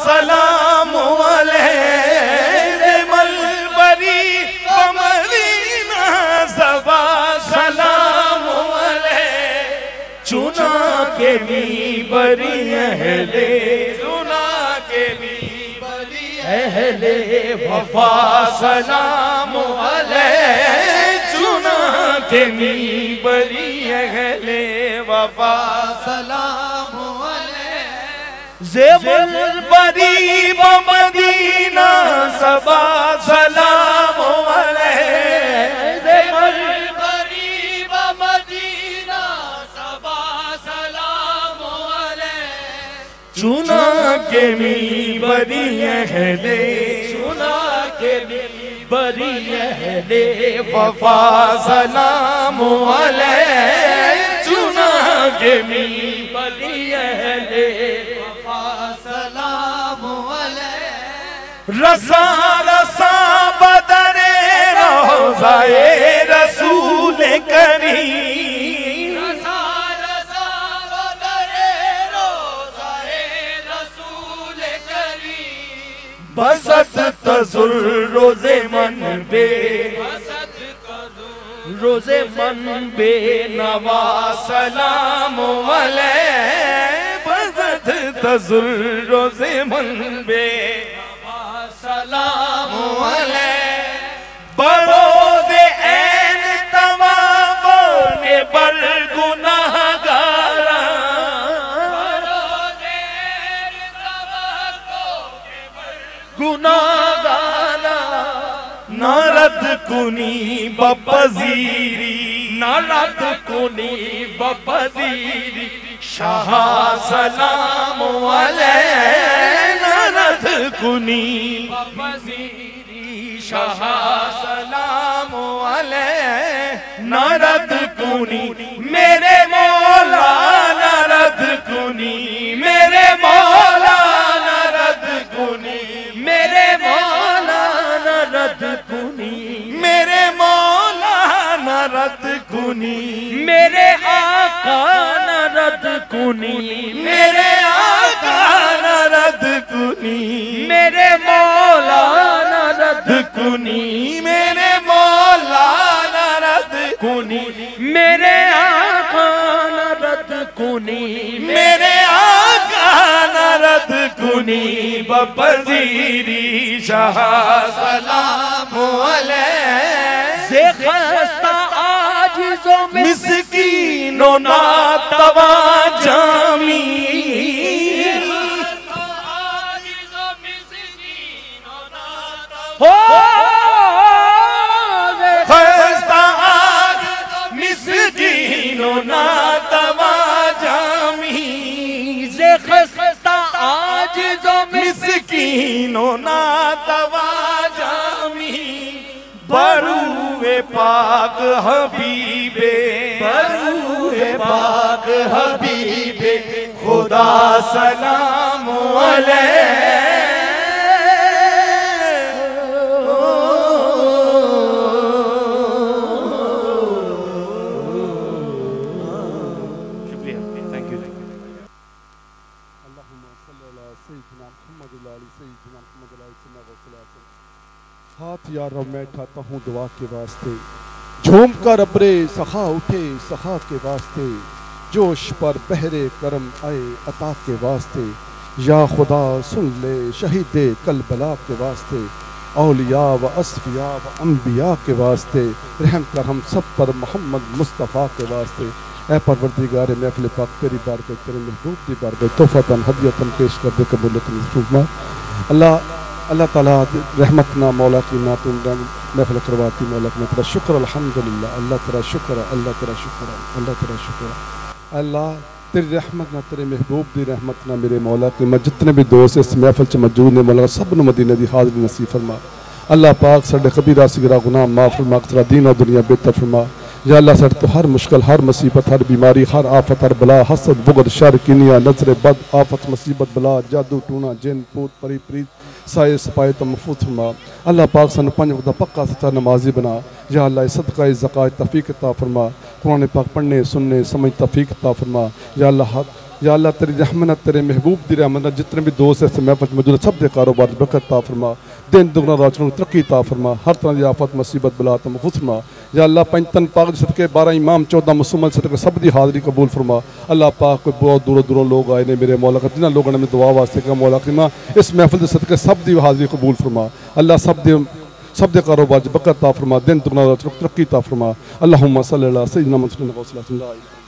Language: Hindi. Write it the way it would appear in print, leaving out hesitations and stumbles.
सलाम अलैहि मलबरी मदीना सबा सलाम अलैहि चुना के भी बरी अहले चुना के भी बरी अहले वफा सलाम अलैहि चुना के भी बरी अहले वफा सलाम ज़ेबुल बरी मदीना सबा सलाम अलैहि ज़ेबुल बरी मदीना सबा सलाम अलैहि चुना के मी बरी अहले चुना के मी बरी अहले वफा सलाम अलैहि चुना के मी बरी अहले रसा रसा बदरे रोज़ाए रसूल करीम रसा रसा बदरे रोज़ाए रसूल करीम बसत तजुर रोज़े मन बे बसत तजुर रोज़े मन बे नवा सलाम अलैहि बसत तजुर रोज़े मन बे सलाम अलैहि बरोज़े ऐन तवाफ़ ने बर गुनाहगारा बरोज़े ऐन तवाफ़ ने बर गुनाहगारा नारद कुनी बपज़ीरी नारद कुनी बपज़ीरी शाह सलाम अलैहि नारद कुनी बपज़ीरी शाह सलाम अलैहि नारद कुनी मेरे मौला नारद कुनी मेरे मौला नारद कुनी मेरे मौला नारद कुनी मेरे मौला नारद कुनी मेरे आका नारद कुनी मेरे आका नारद कुनी मेरे मौला नारद कुनी मेरे मौला नारद कुनी मेरे आका नारद कुनी मेरे आका नारद कुनी बपज़ीरी शाह सलाम अलैहि से खस्ता आजिज़ों मिस्कीनों नातवा जामी हो खस्ता आज मिस्कीनों नातवा जामी जे खस्ता आजिज़ों मिस्कीनों नातवा जामी बरूए पाक हबीबे बरूए पाक हबीबे खुदा सलाम अलैहि हाथ यार मैं उठाता हूँ दुआ के वास्ते झूम कर अब्रे सखा उठे सखा के वास्ते जोश पर बहरे करम आए अता के वास्ते या खुदा सुन ले शहीदे कलबला के वास्ते औलिया व असफिया व अम्बिया के वास्ते रहम कर हम सब पर मोहम्मद मुस्तफ़ा के वास्ते ए परवरदिगार महफिल पाक तेरी बारगाह तेरे महबूब दी बारगाह तोहफतन हदियतन पेश कर दे कबूलतन फरमा अल्लाह अल्लाह ताला रहमत ना मौला की ना तुम महफिल करवाती मौला की तेरा शुक्र अल्हम्दुलिल्लाह अल्लाह तेरा शुक्र अल्लाह तेरा शुक्र अल्लाह तेरा शुक्र अल्लाह तेरी रहमत ना तेरे महबूब दी रहमत ना मेरे मौला की मैं जितने भी दोस्त इस महफिल च मौजूद ने मौला सब नूं मदीने दी हाज़री नसीब फरमा अल्लाह पाक साडे कबीरा सगीरा गुनाह माफ़ फरमा तेरा दीन और दुनिया बेहतर फरमा या अल्लाह साडे तो हर मुश्किल हर मुसीबत हर बीमारी हर आफत हर बला हसद बुग़्ज़ शर किनिया नज़र बद आफत मुसीबत बला जादू टूना जिन पूत परी प्रीत साए सपाए तो महफूज फरमा अल्लाह पाक सानू पंज वक्त पक्का सच्चा नमाजी बना या अल्लाह सदका ज़कात तौफीक अता फरमा कुरान पाक पढ़ने सुनने समझ तौफीक अता फरमा या अल्लाह या अल्लाह तेरी रहमत तेरे महबूब दी रहमत जितने भी दोस्त इस महफिल मौजूद सब के कारोबार बरकत अता फरमा, दिन दुगना रात चौगुना तरक्की अता फरमा, हर तरह की आफत मुसीबत बला तो महफूज फरमा। या अल्लाह पंजतन पाक सदके 12 इमाम 14 मुसलमान सदके सब की हाज़री कबूल फरमा। अल्लाह पाक कोई बहुत दूरों दूरों लोग आए ने मेरे मौला का जिन्होंने लोगों ने दुआ वास्ते का मौला करीमा इस महफिल सदके सब की हाज़री कबूल फरमा। अल्लाह सब दे कारोबार बरकत अता फरमा, दिन दुगना रात तरक्की अता फरमा। अल्लाहुम्मा सल्ली अला सय्यिदिना मुहम्मद।